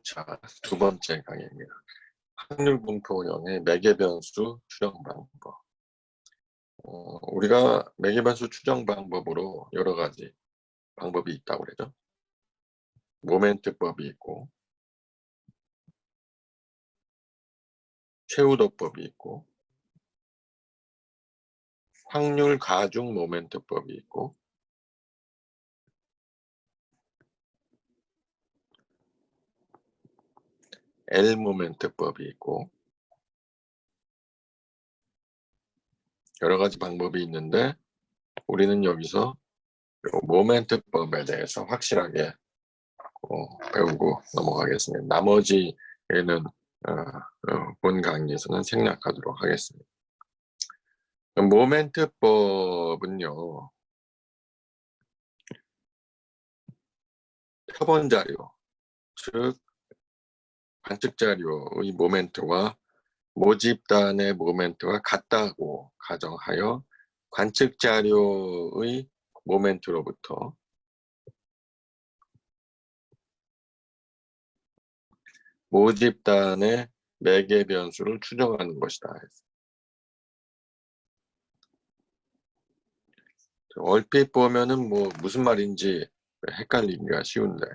자, 두 번째 강의입니다. 확률분포형의 매개변수 추정 방법. 우리가 매개변수 추정 방법으로 여러 가지 방법이 있다고 그러죠. 모멘트법이 있고, 최우도법이 있고, 확률 가중 모멘트법이 있고, L 모멘트법이 있고, 여러 가지 방법이 있는데 우리는 여기서 모멘트법에 대해서 확실하게 배우고 넘어가겠습니다. 나머지에는 본 강의에서는 생략하도록 하겠습니다. 모멘트법은요, 표본 자료, 즉 관측 자료의 모멘트와 모집단의 모멘트가 같다고 가정하여 관측 자료의 모멘트로부터 모집단의 매개 변수를 추정하는 것이다. 얼핏 보면은 무슨 말인지 헷갈리기가 쉬운데,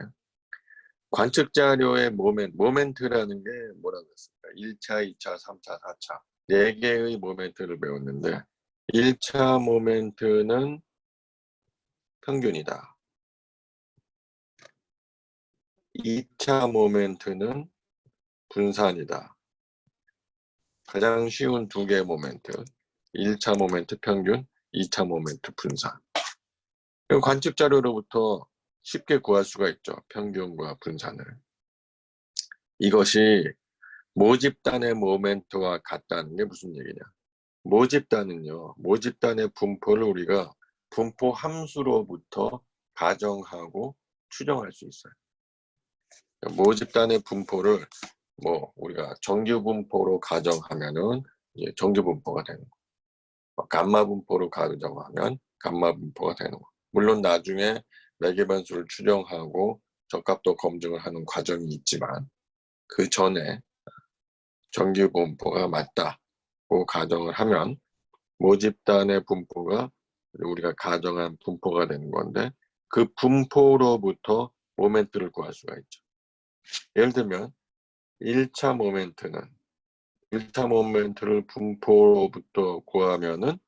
관측 자료의 모멘트라는 게 뭐라고 했습니까? 1차, 2차, 3차, 4차 4개의 모멘트를 배웠는데 1차 모멘트는 평균이다. 2차 모멘트는 분산이다. 가장 쉬운 두 개의 모멘트, 1차 모멘트 평균, 2차 모멘트 분산. 관측 자료로부터 쉽게 구할 수가 있죠. 평균과 분산을. 이것이 모집단의 모멘트와 같다는 게 무슨 얘기냐. 모집단은요, 모집단의 분포를 우리가 분포 함수로부터 가정하고 추정할 수 있어요. 모집단의 분포를 우리가 정규 분포로 가정하면은 이제 정규 분포가 되는 거. 감마 분포로 가정하면 감마 분포가 되는 거. 물론 나중에 매개변수를 추정하고 적합도 검증을 하는 과정이 있지만 그 전에 정규 분포가 맞다고 가정을 하면 모집단의 분포가 우리가 가정한 분포가 되는 건데 그 분포로부터 모멘트를 구할 수가 있죠. 예를 들면 1차 모멘트를 분포로부터 구하면은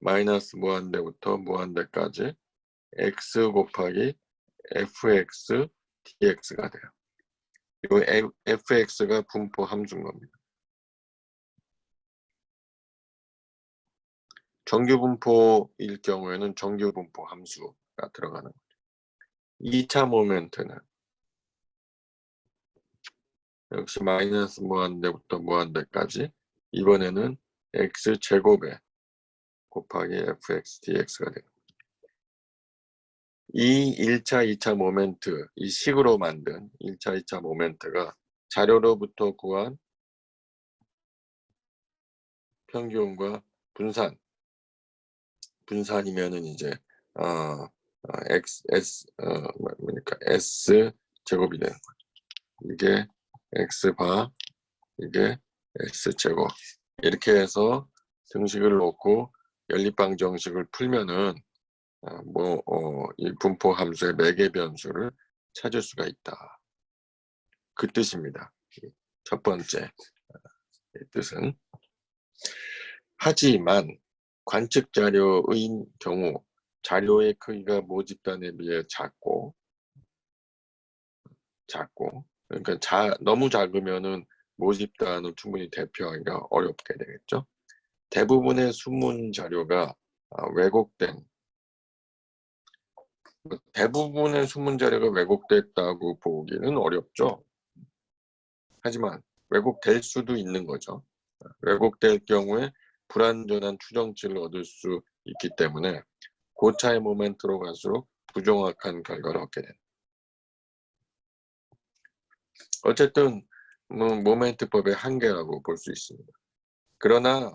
마이너스 무한대부터 무한대까지 x 곱하기 fx dx가 돼요. 이 fx가 분포 함수인 겁니다. 정규 분포일 경우에는 정규 분포 함수가 들어가는 거죠. 2차 모멘트는 역시 마이너스 무한대부터 무한대까지 이번에는 x제곱에 곱하기 fx dx가 돼요. 이 1차, 2차 모멘트, 이 식으로 만든 1차, 2차 모멘트가 자료로부터 구한 평균과 분산이면은 이제 s 제곱이 되는 거죠. 이게 x바, 이게 x제곱. 이렇게 해서 등식을 놓고 연립방 정식을 풀면은 이 분포 함수의 매개 변수를 찾을 수가 있다. 그 뜻입니다. 첫 번째 뜻은. 하지만 관측 자료의 경우 자료의 크기가 모집단에 비해 작고 그러니까 너무 작으면은 모집단을 충분히 대표하기가 어렵게 되겠죠. 대부분의 수문 자료가 대부분의 수문 자료가 왜곡됐다고 보기는 어렵죠. 하지만 왜곡될 수도 있는 거죠. 왜곡될 경우에 불완전한 추정치를 얻을 수 있기 때문에 고차의 모멘트로 갈수록 부정확한 결과를 얻게 됩니다. 어쨌든 모멘트법의 한계라고 볼 수 있습니다. 그러나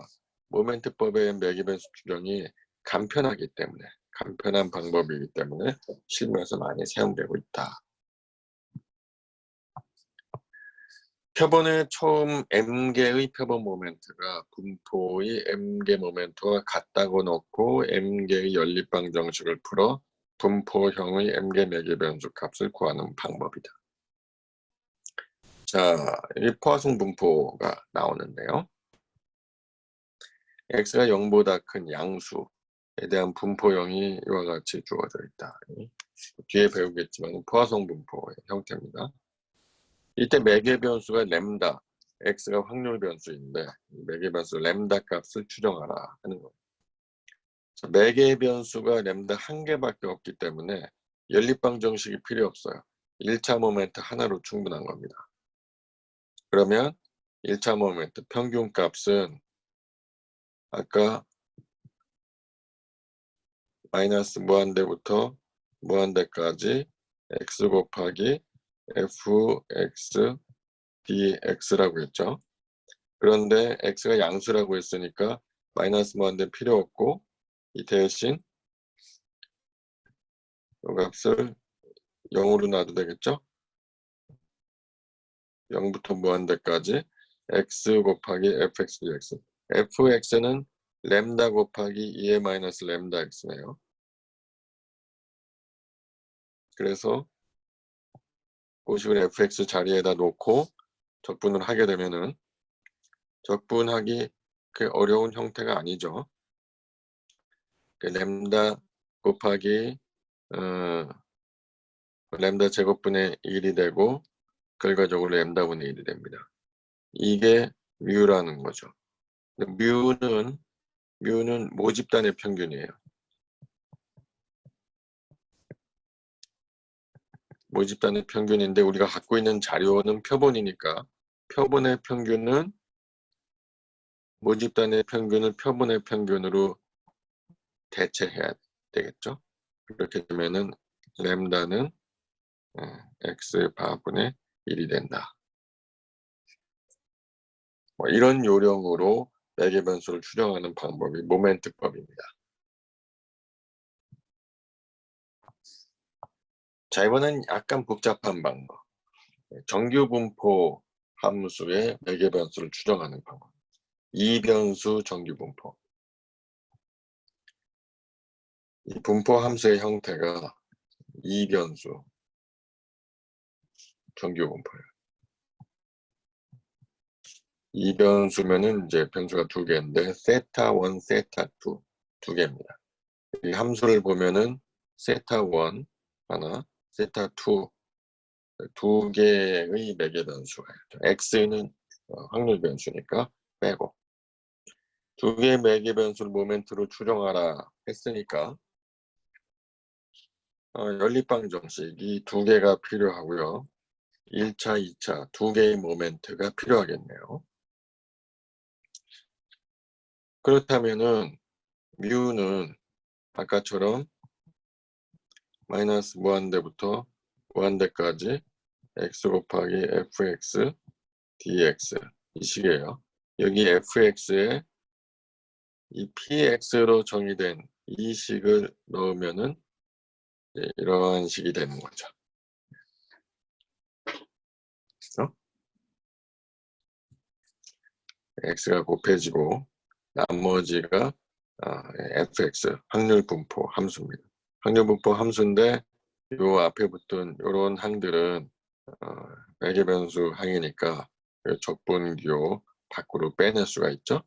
모멘트법의 매개변수 추정이 간편한 방법이기 때문에 실무에서 많이 사용되고 있다. 표본의 처음 m개의 표본 모멘트가 분포의 m개 모멘트와 같다고 놓고 m개의 연립방 정식을 풀어 분포형의 m개 매개 변수 값을 구하는 방법이다. 자, 이 포화송 분포가 나오는데요. x가 0보다 큰 양수에 대한 분포형이 이와 같이 주어져 있다. 뒤에 배우겠지만 포화송 분포의 형태입니다. 이때 매개 변수가 램다, x가 확률 변수인데 매개 변수 램다 값을 추정하라 하는 겁니다. 매개 변수가 램다 한 개밖에 없기 때문에 연립방 정식이 필요 없어요. 1차 모멘트 하나로 충분한 겁니다. 그러면 1차 모멘트 평균 값은 아까 마이너스 무한대부터 무한대까지 x 곱하기 fx dx라고 했죠. 그런데 x가 양수라고 했으니까 마이너스 무한대 필요 없고 이 대신 이 값을 0으로 놔도 되겠죠. 0부터 무한대까지 x 곱하기 fx dx. fx는 램다 곱하기 2의 마이너스 램다 x네요. 그래서 고식을 fx 자리에다 놓고 적분을 하게 되면은 적분하기 그 어려운 형태가 아니죠. 그 램다 곱하기 램다 제곱분의 1이 되고 결과적으로 램다분의 1이 됩니다. 이게 뮤라는 거죠. 뮤는 모집단의 평균이에요. 모집단의 평균인데 우리가 갖고 있는 자료는 표본이니까 표본의 평균은 모집단의 평균을 표본의 평균으로 대체해야 되겠죠. 그렇게 되면은 램다는 x 바분의 1이 된다. 뭐 이런 요령으로 매개 변수를 추정하는 방법이 모멘트법입니다. 자, 이번엔 약간 복잡한 방법. 정규 분포 함수의 매개 변수를 추정하는 방법. 이변수 정규 분포. 이 분포 함수의 형태가 이변수 정규 분포예요. 이변수면은 이제 변수가 두 개인데 세타1, 세타2 두 개입니다. 이 함수를 보면은 세타1 하나, 세타2 두 개의 매개 변수가 있죠. x는 확률 변수니까 빼고 두 개의 매개 변수를 모멘트로 추정하라 했으니까 연립방 정식이 두 개가 필요하고요. 1차, 2차 두 개의 모멘트가 필요하겠네요. 그렇다면은 뮤는 아까처럼 마이너스 무한대부터 무한대까지 x 곱하기 fx dx 이 식이에요. 여기 fx에 이 px로 정의된 이 식을 넣으면은 이러한 식이 되는 거죠. x가 곱해지고 나머지가 fx 확률 분포 함수입니다. 확률 분포 함수인데 요 앞에 붙은 요런 항들은 매개 변수 항이니까 적분기호 밖으로 빼낼 수가 있죠.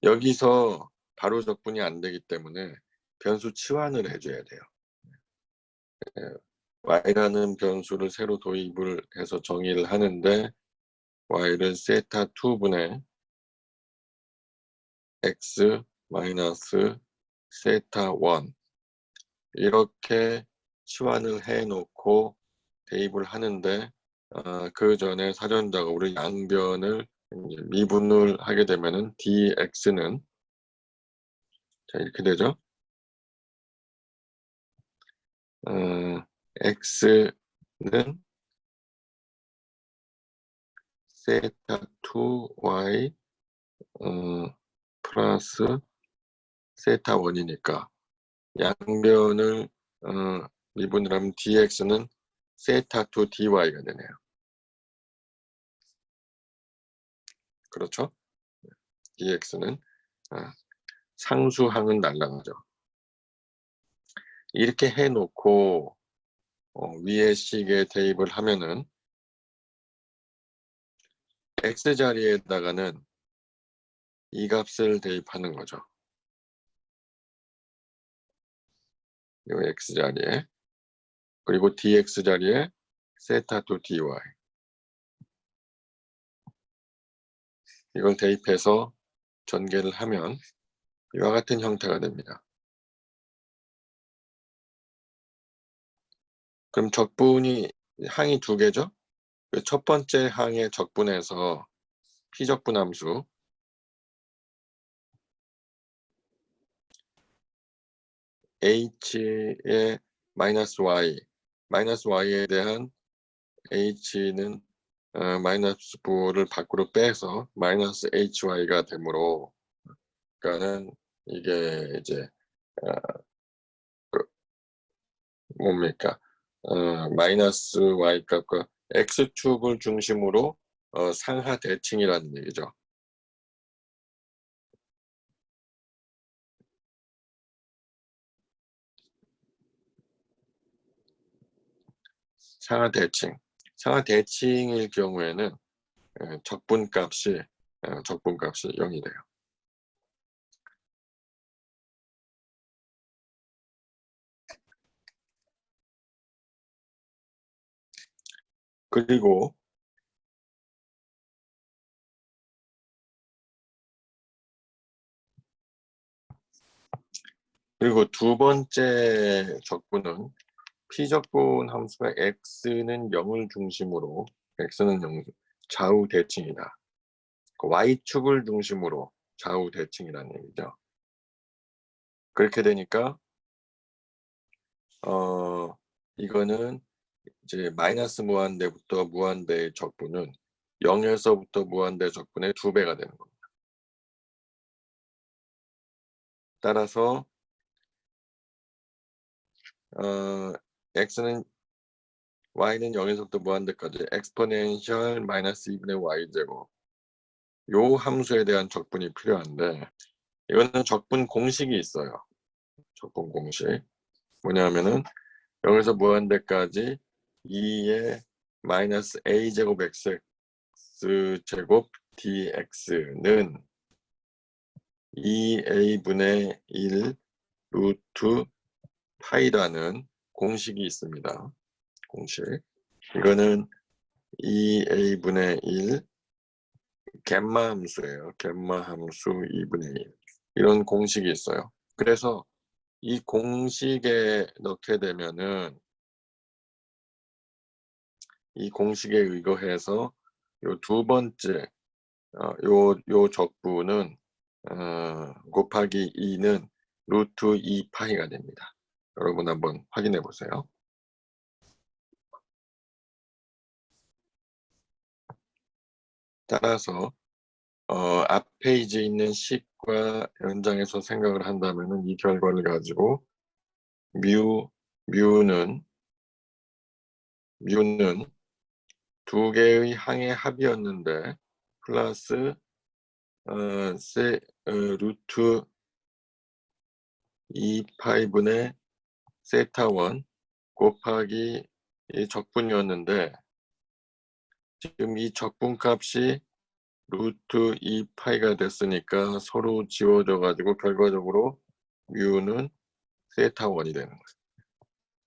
여기서 바로 적분이 안 되기 때문에 변수 치환을 해줘야 돼요. y라는 변수를 새로 도입을 해서 정의를 하는데 y를 세타 2분의 x 마이너스 세타 1 이렇게 치환을 해 놓고 대입을 하는데 그 전에 사전작업으로 양변을 미분을 하게 되면은 dx는 자 이렇게 되죠. x는 세타 2y 플러스 세타 1이니까 양변을 미분을 하면 dx는 세타 to dy가 되네요. 그렇죠? dx는 상수항은 날라가죠. 이렇게 해놓고 위에 식에 대입을 하면은 x자리에다가는 이 값을 대입하는 거죠. 이 x자리에. 그리고 dx자리에 세타 to dy. 이걸 대입해서 전개를 하면 이와 같은 형태가 됩니다. 그럼 적분이 항이 두 개죠? 첫 번째 항의 적분에서 피적분 함수 h의 마이너스 y에 대한 h는 마이너스 부를 밖으로 빼서 마이너스 hy가 되므로, 그러니까는 이게 이제 뭡니까? 마이너스 y 값과 x축을 중심으로 상하 대칭이라는 얘기죠. 상하 대칭일 경우에는 적분값이 0이 돼요. 그리고 두 번째 적분은 피적분 함수가 x는 0을 중심으로 좌우 대칭이다. y축을 중심으로 좌우 대칭이라는 얘기죠. 그렇게 되니까 이거는 이제 마이너스 무한대부터 무한대의 적분은 0에서부터 무한대 적분의 2배가 되는 겁니다. 따라서 y는 0에서부터 무한대까지 엑스포넨셜 마이너스 2분의 y제곱, 요 함수에 대한 적분이 필요한데, 이거는 적분 공식이 있어요. 적분 공식 뭐냐면은 0에서 무한대까지 2의 마이너스 a제곱 x제곱 dx는 2a분의 1 루트 파이라는 공식이 있습니다. 공식. 이거는 2a분의 1 갬마 함수예요. 갬마 함수 2분의 1. 이런 공식이 있어요. 그래서 이 공식에 넣게 되면은 이 공식에 의거해서 요 두 번째 요 적분은 곱하기 2는 루트 2파이가 됩니다. 여러분 한번 확인해 보세요. 따라서 앞 페이지에 있는 식과 연장해서 생각을 한다면은 이 결과를 가지고 뮤는 두 개의 항의 합이었는데 플러스 루트 2파이분의 세타1 곱하기 이 적분이었는데, 지금 이 적분값이 루트 2파이가 됐으니까 서로 지워져 가지고 결과적으로 뮤는 세타1이 되는 거예요.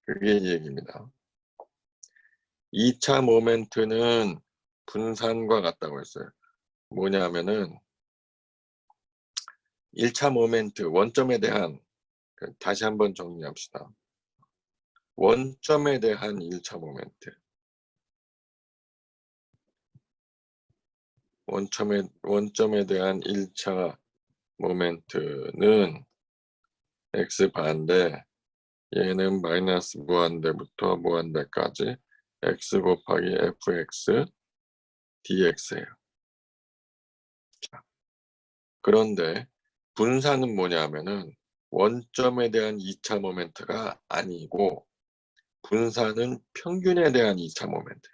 그게 이 얘기입니다. 2차 모멘트는 분산과 같다고 했어요. 뭐냐면은 1차 모멘트 원점에 대한, 다시 한번 정리합시다. 원점에 대한 1차 모멘트, 원점에 대한 1차 모멘트는 x반대, 얘는 마이너스 무한대부터 무한대까지 x 곱하기 fx dx예요. 자, 그런데 분산은 뭐냐면은 원점에 대한 2차 모멘트가 아니고 분산은 평균에 대한 2차 모멘트.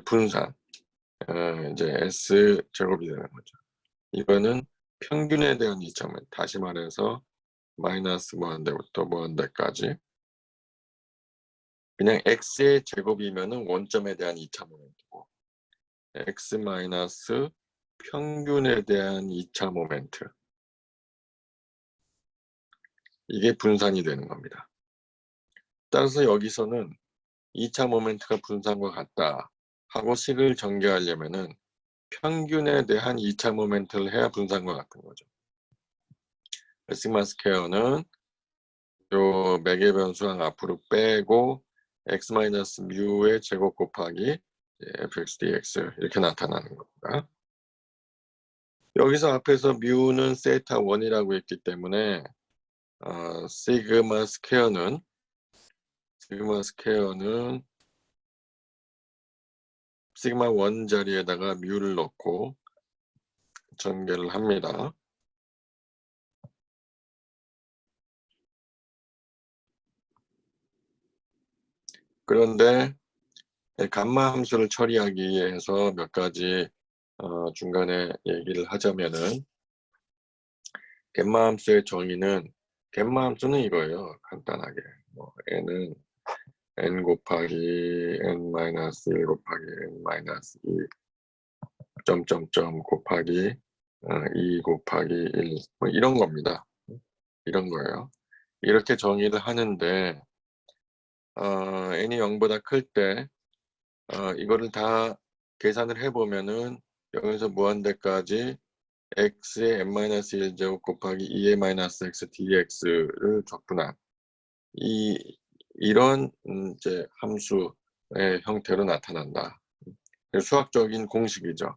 분산. 이제 S 제곱이 되는 거죠. 이거는 평균에 대한 2차 모멘트. 다시 말해서 마이너스 무한대부터 무한대까지. 그냥 X의 제곱이면은 원점에 대한 2차 모멘트고, X 마이너스 평균에 대한 2차 모멘트. 이게 분산이 되는 겁니다. 따라서 여기서는 2차 모멘트가 분산과 같다 하고 식을 전개하려면은 평균에 대한 2차 모멘트를 해야 분산과 같은 거죠. 시그마 스퀘어는 요 매개 변수항 앞으로 빼고 x 마이너스 뮤의 제곱 곱하기 fx dx 이렇게 나타나는 겁니다. 여기서 앞에서 뮤는 세타 1이라고 했기 때문에 시그마 스퀘어는 시그마 1 자리에다가 뮤를 넣고 전개를 합니다. 그런데 감마 함수를 처리하기 위해서 몇 가지 중간에 얘기를 하자면은, 갯마 함수의 정의는, 갯마 함수는 이거예요. 간단하게 n은 n 곱하기 n-1 곱하기 n-2 점점점 곱하기 2 곱하기 1 이런 겁니다. 이런 거예요. 이렇게 정의를 하는데 n이 0보다 클 때 이거를 다 계산을 해보면은 여기서 무한대까지 x의 n-1 제곱 곱하기 2의 x dx를 적분한 이런 이제 함수의 형태로 나타난다. 수학적인 공식이죠.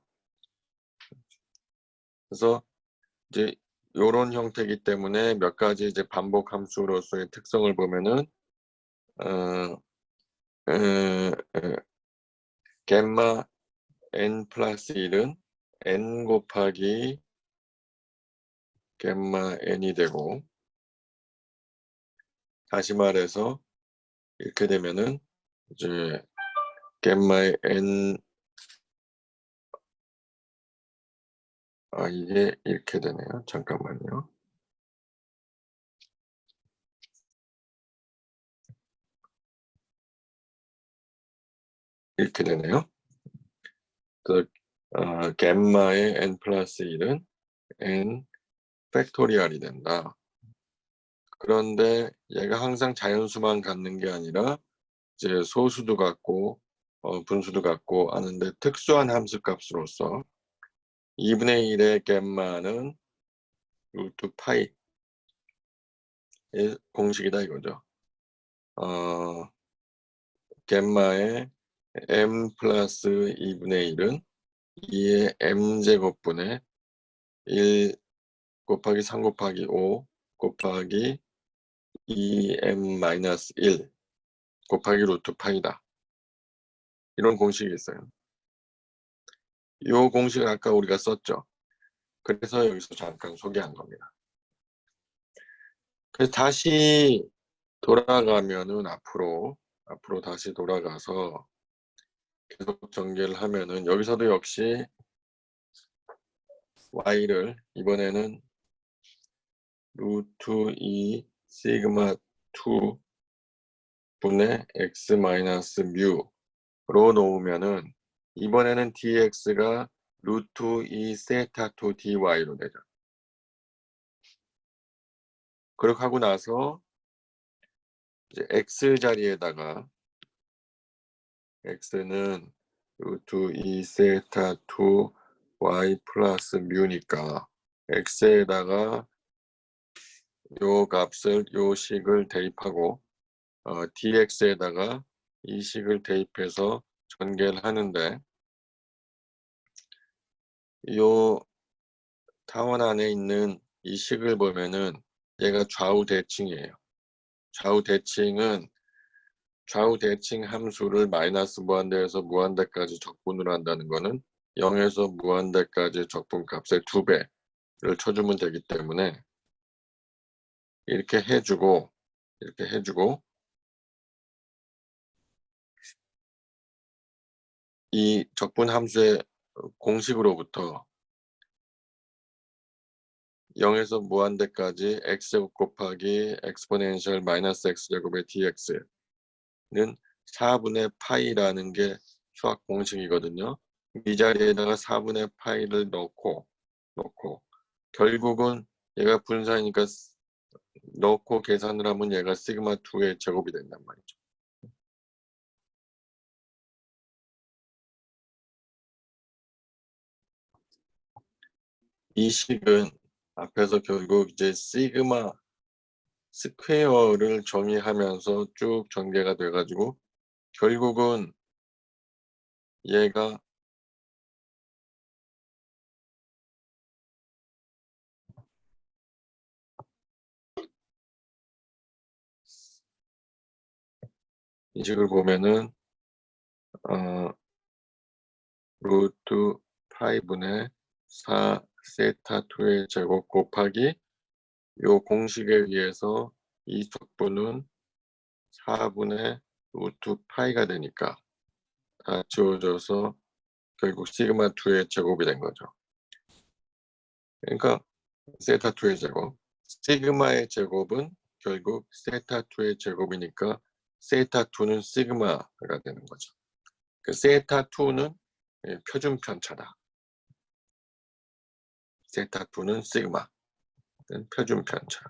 그래서 이제 이런 형태이기 때문에 몇 가지 이제 반복 함수로서의 특성을 보면은 갬마 n 플러스 1은 n 곱하기 갬마 n이 되고, 다시 말해서 이렇게 되면은 이제 갬마의 n 이게 이렇게 되네요. 잠깐만요. 이렇게 되네요. 갬마의 n 플러스 1은 n 팩토리얼이 된다. 그런데 얘가 항상 자연수만 갖는 게 아니라 이제 소수도 갖고 분수도 갖고 하는데, 특수한 함수 값으로서 2분의 1의 갬마는 루트 파이의 공식이다 이거죠. 갬마의 m 플러스 2분의 1은 2의 m제곱분의 1 곱하기 3 곱하기 5 곱하기 2m-1 곱하기 루트 파이다. 이런 공식이 있어요. 이 공식을 아까 우리가 썼죠. 그래서 여기서 잠깐 소개한 겁니다. 그래서 다시 돌아가면은 앞으로 다시 돌아가서 계속 전개를 하면은 여기서도 역시 y를 이번에는 루트 2 시그마 2 분의 x 마이너스 뮤로 놓으면은 이번에는 dx가 루트 2 세타 2 dy로 되죠. 그렇게 하고 나서 이제 x 자리에다가 x는 루트 2 세타 2 y 플러스 뮤니까 x에다가 요 값을 요 식을 대입하고 dx에다가 이 식을 대입해서 전개를 하는데, 요 타원 안에 있는 이 식을 보면은 얘가 좌우 대칭이에요. 좌우 대칭 함수를 마이너스 무한대에서 무한대까지 적분을 한다는 거는 0에서 무한대까지 적분값의 2배를 쳐주면 되기 때문에 이렇게 해주고 이 적분함수의 공식으로부터 0에서 무한대까지 x제곱 곱하기 엑스포넨셜 마이너스 x제곱의 dx는 4분의 파이라는 게 수학 공식이거든요. 이 자리에다가 4분의 파이를 넣고 결국은 얘가 분사니까 넣고 계산을 하면 얘가 시그마 2의 제곱이 된단 말이죠. 이 식은 앞에서 결국 이제 시그마 스퀘어를 정의하면서 쭉 전개가 돼가지고 결국은 얘가 이 식을 보면은 루트 파이분의 4 세타 2의 제곱 곱하기 요 공식에 의해서 이 적분은 4분의 루트 파이가 되니까 다 지워져서 결국 시그마 2의 제곱이 된 거죠. 그러니까 세타 2의 제곱, 시그마의 제곱은 결국 세타 2의 제곱이니까 세타 2는 시그마가 되는 거죠. 그 세타 2는 표준 편차다. 세타 2는 시그마, 표준 편차.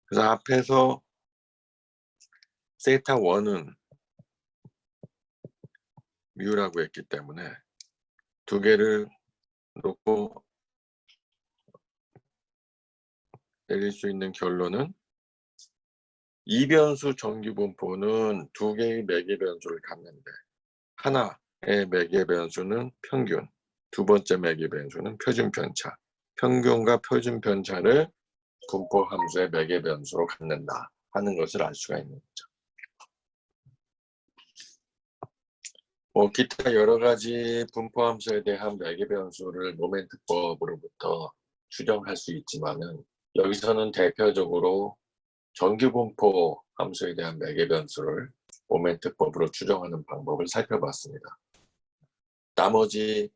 그래서 앞에서 세타 1은 뮤라고 했기 때문에 두 개를 놓고 내릴 수 있는 결론은 이변수 정규분포는 두 개의 매개 변수를 갖는데 하나의 매개 변수는 평균, 두 번째 매개 변수는 표준 편차. 평균과 표준 편차를 분포 함수의 매개 변수로 갖는다 하는 것을 알 수가 있는 거죠. 기타 여러 가지 분포 함수에 대한 매개 변수를 모멘트법으로부터 추정할 수 있지만은 여기서는 대표적으로 정규분포 함수에 대한 매개 변수를 모멘트법으로 추정하는 방법을 살펴봤습니다. 나머지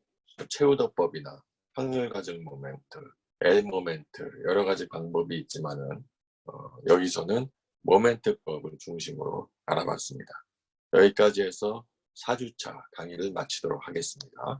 최우더법이나 확률 가정 모멘트, L 모멘트 여러 가지 방법이 있지만은 여기서는 모멘트법을 중심으로 알아봤습니다. 여기까지 해서 4주차 강의를 마치도록 하겠습니다.